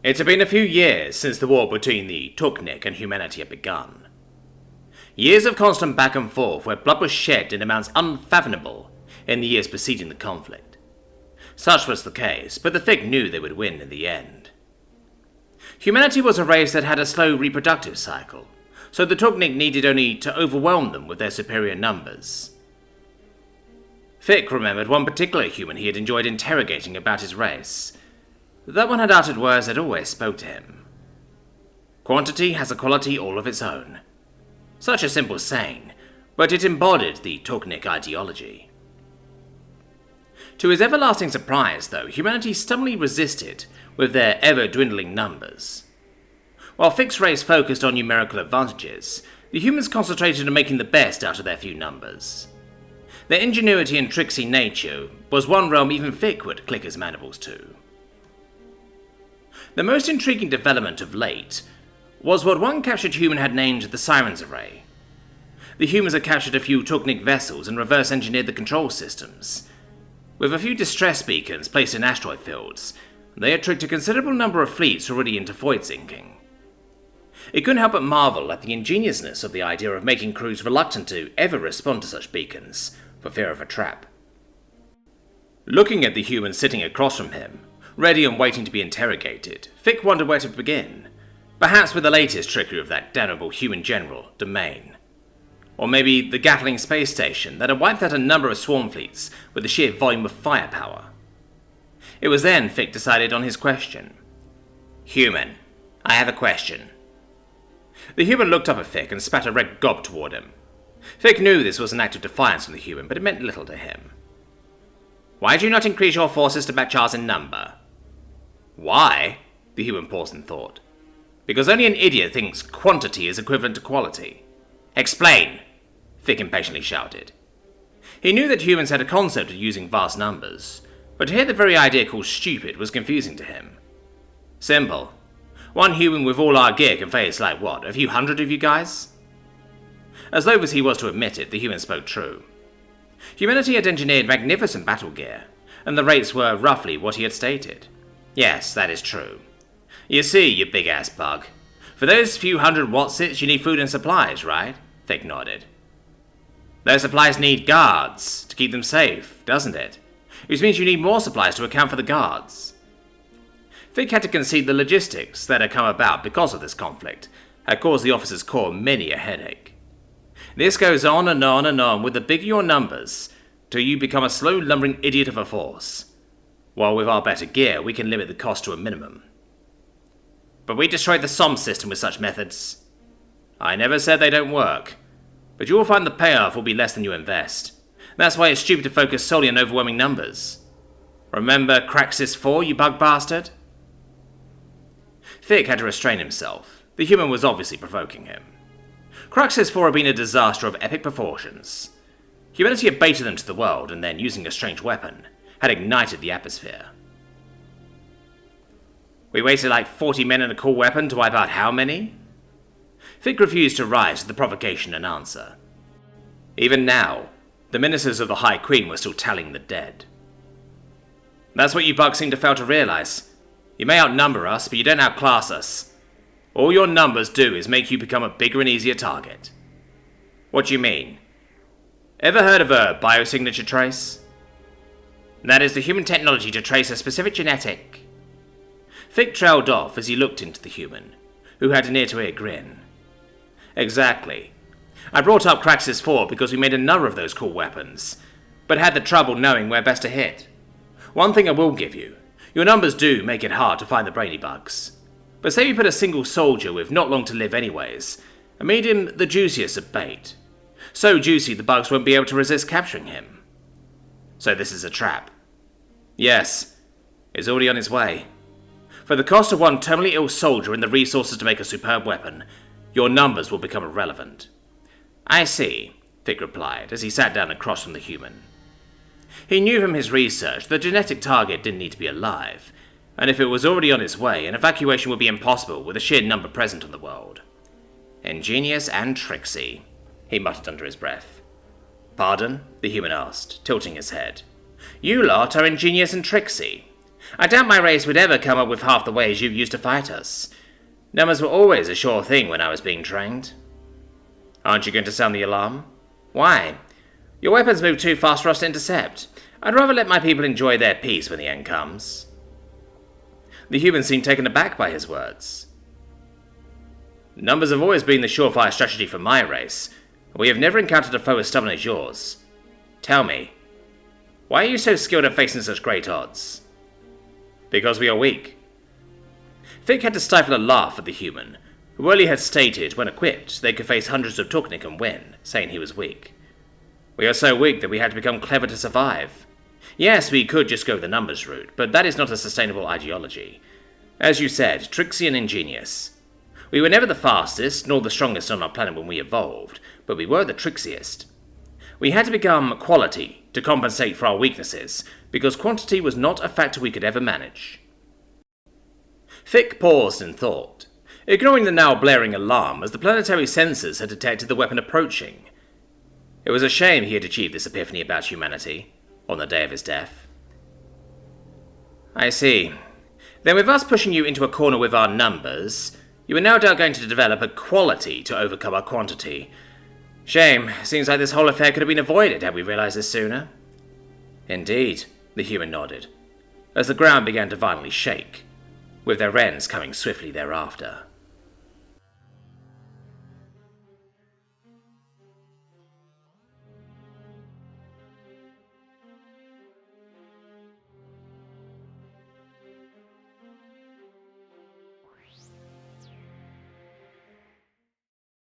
It had been a few years since the war between the Tuknik and humanity had begun. Years of constant back and forth where blood was shed in amounts unfathomable in the years preceding the conflict. Such was the case, but the Fig knew they would win in the end. Humanity was a race that had a slow reproductive cycle, so the Tuknik needed only to overwhelm them with their superior numbers. Fick remembered one particular human he had enjoyed interrogating about his race. That one had uttered words that always spoke to him. Quantity has a quality all of its own. Such a simple saying, but it embodied the Tuknik ideology. To his everlasting surprise, though, humanity stubbornly resisted with their ever-dwindling numbers. While Fick's race focused on numerical advantages, the humans concentrated on making the best out of their few numbers. Their ingenuity and tricksy nature was one realm even Fick would click his mandibles to. The most intriguing development of late was what one captured human had named the Sirens Array. The humans had captured a few Tuknik vessels and reverse-engineered the control systems. With a few distress beacons placed in asteroid fields, they had tricked a considerable number of fleets already into void sinking. It couldn't help but marvel at the ingeniousness of the idea of making crews reluctant to ever respond to such beacons, for fear of a trap. Looking at the human sitting across from him, ready and waiting to be interrogated, Fick wondered where to begin, perhaps with the latest trickery of that damnable human general, Domain. Or maybe the Gatling space station that had wiped out a number of swarm fleets with the sheer volume of firepower. It was then Fick decided on his question. "Human, I have a question." The human looked up at Fick and spat a red gob toward him. Fick knew this was an act of defiance from the human, but it meant little to him. "Why do you not increase your forces to match ours in number?" "Why?" The human paused and thought. "Because only an idiot thinks quantity is equivalent to quality." "Explain!" Fick impatiently shouted. He knew that humans had a concept of using vast numbers, but to hear the very idea called stupid was confusing to him. "Simple. One human with all our gear can face like what, a few hundred of you guys?" As loath as he was to admit it, the human spoke true. Humanity had engineered magnificent battle gear, and the rates were roughly what he had stated. "Yes, that is true. You see, you big-ass bug, for those few hundred Watsits you need food and supplies, right?" Fick nodded. "Those supplies need guards to keep them safe, doesn't it? Which means you need more supplies to account for the guards." Fick had to concede the logistics that had come about because of this conflict had caused the officer's corps many a headache. This goes on and on and on with the bigger your numbers, till you become a slow lumbering idiot of a force, while with our better gear we can limit the cost to a minimum. "But we destroyed the SOM system with such methods." "I never said they don't work, but you will find the payoff will be less than you invest. That's why it's stupid to focus solely on overwhelming numbers. Remember Craxis 4, you bug bastard?" Fick had to restrain himself. The human was obviously provoking him. Craxis 4 had been a disaster of epic proportions. Humanity had baited them to the world, and then, using a strange weapon, had ignited the atmosphere. "We wasted like 40 men and a cool weapon to wipe out how many?" Fick refused to rise to the provocation and answer. Even now, the ministers of the High Queen were still tallying the dead. "That's what you bugs seem to fail to realize. You may outnumber us, but you don't outclass us. All your numbers do is make you become a bigger and easier target." "What do you mean?" "Ever heard of a biosignature trace?" "That is the human technology to trace a specific genetic." Fick trailed off as he looked into the human, who had an ear-to-ear grin. "Exactly. I brought up Craxis 4 because we made a number of those cool weapons, but had the trouble knowing where best to hit. One thing I will give you, your numbers do make it hard to find the brainy bugs. But say we put a single soldier with not long to live anyways, and made him the juiciest of bait. So juicy the bugs won't be able to resist capturing him." "So this is a trap?" "Yes. It's already on its way. For the cost of one terminally ill soldier and the resources to make a superb weapon, your numbers will become irrelevant." "I see," Fick replied, as he sat down across from the human. He knew from his research the genetic target didn't need to be alive, and if it was already on its way, an evacuation would be impossible with the sheer number present on the world. "Ingenious and tricksy," he muttered under his breath. "Pardon?" the human asked, tilting his head. "You lot are ingenious and tricksy. I doubt my race would ever come up with half the ways you used to fight us. Numbers were always a sure thing when I was being trained. Aren't you going to sound the alarm? Why? Your weapons move too fast for us to intercept. I'd rather let my people enjoy their peace when the end comes. The human seemed taken aback by his words. Numbers have always been the surefire strategy for my race. We have never encountered a foe as stubborn as yours. Tell me, why are you so skilled at facing such great odds? Because we are weak. Fick had to stifle a laugh at the human, who earlier had stated when equipped they could face hundreds of Tuknik and win, saying he was weak. We are so weak that we had to become clever to survive. Yes, we could just go the numbers route, but that is not a sustainable ideology. As you said, tricksy and ingenious. We were never the fastest, nor the strongest on our planet when we evolved, but we were the trixiest. We had to become quality to compensate for our weaknesses, because quantity was not a factor we could ever manage. Fick paused in thought, ignoring the now blaring alarm as the planetary sensors had detected the weapon approaching. It was a shame he had achieved this epiphany about humanity, on the day of his death. I see. Then with us pushing you into a corner with our numbers, you are no doubt going to develop a quality to overcome our quantity. Shame. Seems like this whole affair could have been avoided had we realized this sooner. Indeed, the human nodded, as the ground began to violently shake, with their ends coming swiftly thereafter.